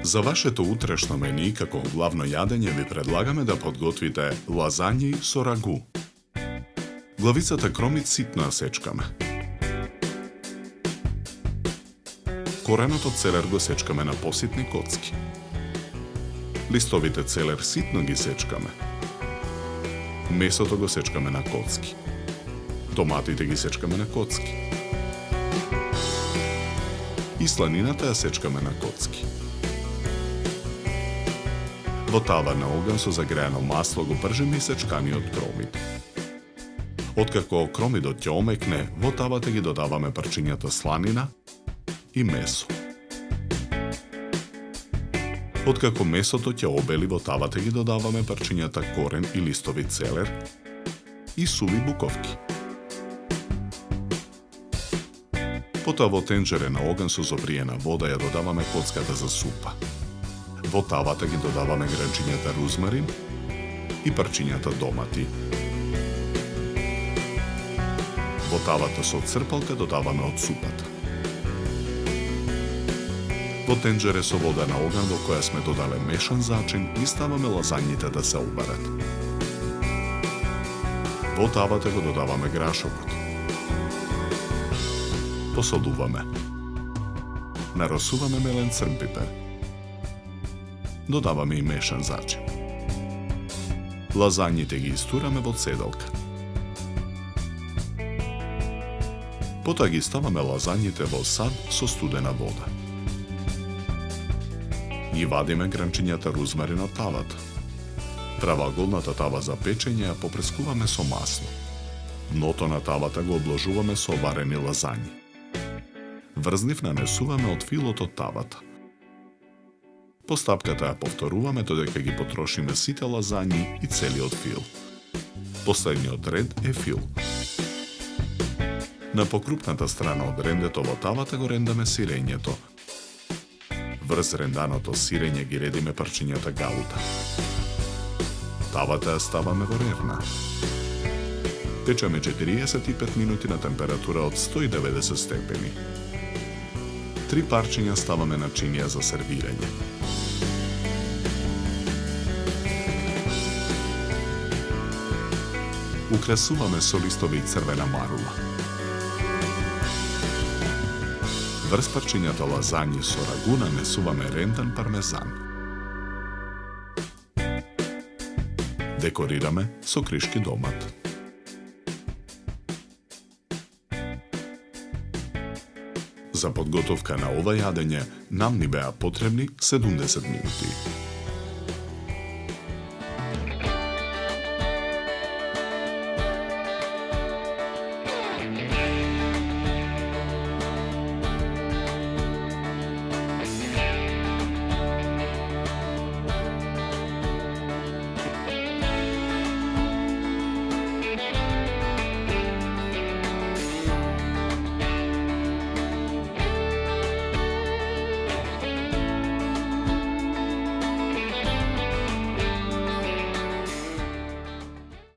За вашето утрешно мени како главно јадење ви предлагаме да подготвите лазањи со рагу. Главицата кромит ситно ја сечкаме. Коренот од целер го сечкаме на поситни коцки. Листовите целер ситно ги сечкаме. Месото го сечкаме на коцки. Томатите ги сечкаме на коцки. И сланината ја сечкаме на коцки. Во тава на оган со загреано масло го пржиме и сечканиот кромит. Откако кромидот ќе омекне, во тавата ги додаваме парчињата сланина и месо. Откако месото ќе обели, во тавата ги додаваме парчињата корен и листови целер и суви буковки. Потоа во тенџере на оган со зобриена вода ја додаваме коцката за супа. Во тавата ги додаваме гранчињата рузмарин и парчињата домати. Во тавата со црпалка додаваме од супата. Во тенџере со вода на оган во која сме додале мешан зачин, ги ставаме лазањите да се обарат. Во тавата го додаваме грашокот. Посолуваме. Наросуваме мелен црн пипер. Додаваме и мешан зачин. Лазањите ги истураме во цедалка. Потоа ги ставаме лазањите во сад со студена вода. Ги вадиме гранчињата рузмарин од тавата. Правоаголната тава за печење ја попрескуваме со масло. Дното на тавата го обложуваме со оварени лазањи. Врзнив нанесуваме од филот од тавата. Постапката ја повторуваме додека ги потрошиме сите лазањи и целиот фил. Последниот ред е фил. На покрупната страна од рендето во тавата го рендаме сирењето. Врз ренданото сирење ги редиме парчињата галута. Тавата ја ставаме во ревна. Печеме 45 минути на температура од 190 степени. 3 парчиња ставаме на чинија за сервирање. Украсуваме со листови и црвена марула. Врз парчињата лазањи со рагу нанесуваме рендан пармезан. Декорираме со кришки домат. За подготовка на ова јадење нам ни беа потребни 70 минути.